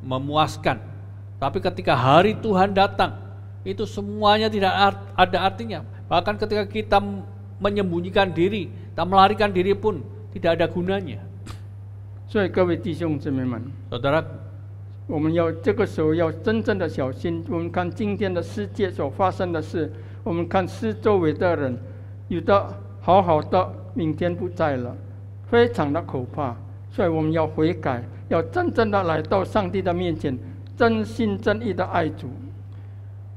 memuaskan. Tapi ketika hari Tuhan datang, itu semuanya tidak ada artinya. Bahkan ketika kita menyembunyikan diri, kita melarikan diri pun tidak ada gunanya. 所以各位弟兄姊妹们， Saudara, 我们要这个时候要真正的小心。我们看今天的世界所发生的事，我们看四周围的人，有的好好的，明天不在了，非常的可怕。所以我们要悔改，要真正的来到上帝的面前，真心真意的爱主。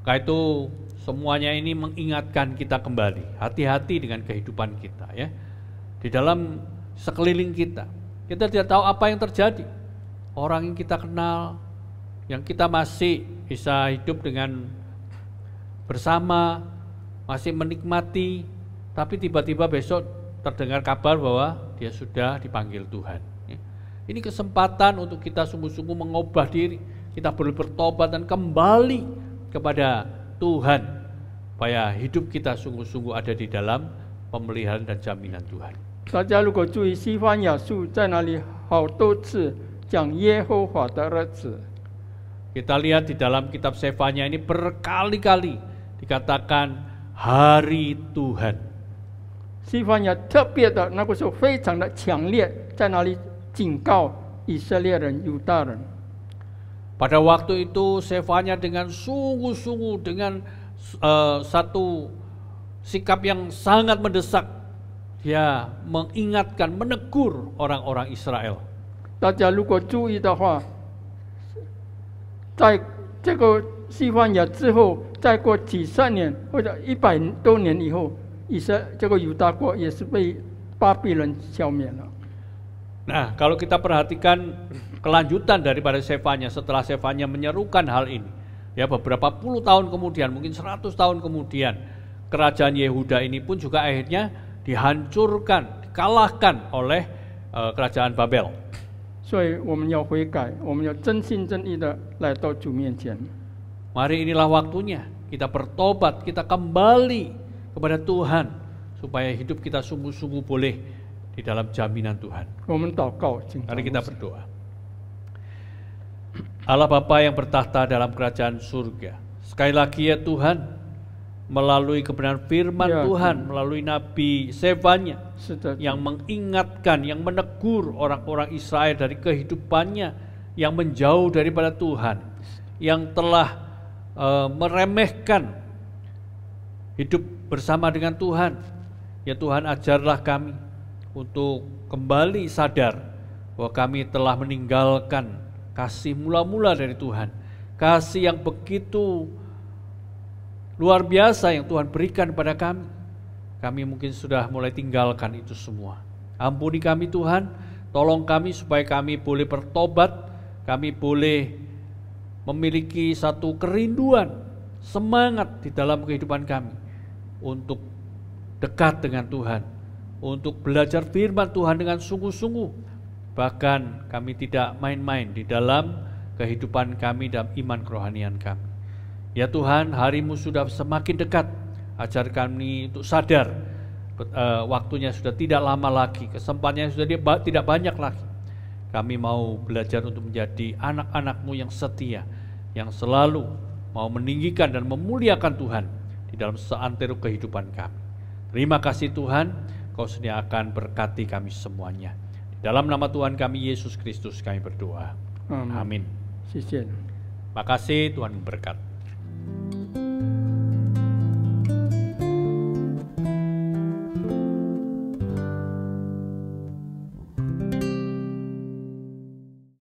karena itu semuanya ini mengingatkan kita kembali, hati-hati dengan kehidupan kita, ya. Di dalam sekeliling kita tidak tahu apa yang terjadi. Orang yang kita kenal, yang kita masih bisa hidup dengan bersama, masih menikmati, tapi tiba-tiba besok terdengar kabar bahwa dia sudah dipanggil Tuhan. Ini kesempatan untuk kita sungguh-sungguh mengubah diri, kita perlu bertobat dan kembali kepada Tuhan, supaya hidup kita sungguh-sungguh ada di dalam pemeliharaan dan jaminan Tuhan. 大家如果注意西番雅书在那里好多次讲耶和华的日子。 Kita lihat di dalam kitab Sefanya ini berkali-kali dikatakan hari Tuhan. 西番雅特别的那个时候非常的强烈，在那里警告以色列人、犹大人。 Pada waktu itu Sefanya dengan sungguh-sungguh, dengan satu sikap yang sangat mendesak, dia mengingatkan, menegur orang-orang Israel. 大家如果注意的话，在这个西番雅之后，再过几十年或者100多年以后，这个犹大国也是被巴比伦消灭了。 Nah, kalau kita perhatikan kelanjutan daripada Sefanya, setelah Sefanya menyerukan hal ini, ya beberapa puluh tahun kemudian, mungkin 100 tahun kemudian, kerajaan Yehuda ini pun juga akhirnya dihancurkan, dikalahkan oleh kerajaan Babel. 所以我们要悔改，我们要真心真意的来到主面前。 Mari inilah waktunya kita bertobat, kita kembali kepada Tuhan, supaya hidup kita sungguh-sungguh boleh di dalam jaminan Tuhan. 我们祷告，请 Mari kita berdoa. Allah Bapa yang bertahta dalam kerajaan surga, sekali lagi ya Tuhan, melalui kebenaran firman Ya, Tuhan, melalui Nabi Sefanya, 是的， yang mengingatkan, yang menegur orang-orang Israel dari kehidupannya yang menjauh daripada Tuhan, yang telah meremehkan hidup bersama dengan Tuhan. Ya Tuhan, ajarlah kami untuk kembali sadar bahwa kami telah meninggalkan kasih mula-mula dari Tuhan, kasih yang begitu luar biasa yang Tuhan berikan kepada kami. Kami mungkin sudah mulai tinggalkan itu semua. Ampuni kami Tuhan, tolong kami supaya kami boleh bertobat, kami boleh memiliki satu kerinduan, semangat di dalam kehidupan kami untuk dekat dengan Tuhan, untuk belajar firman Tuhan dengan sungguh-sungguh. Bahkan kami tidak main-main di dalam kehidupan kami dan iman kerohanian kami. Ya Tuhan, harimu sudah semakin dekat. Ajar kami untuk sadar waktunya sudah tidak lama lagi, kesempatannya sudah tidak banyak lagi. Kami mau belajar untuk menjadi anak-anak-Mu yang setia, yang selalu mau meninggikan dan memuliakan Tuhan di dalam seantero kehidupan kami. Terima kasih Tuhan, Kau sedia akan berkati kami semuanya. Di dalam nama Tuhan kami Yesus Kristus kami berdoa. Amin. 谢谢。 Makasih, Tuhan memberkati.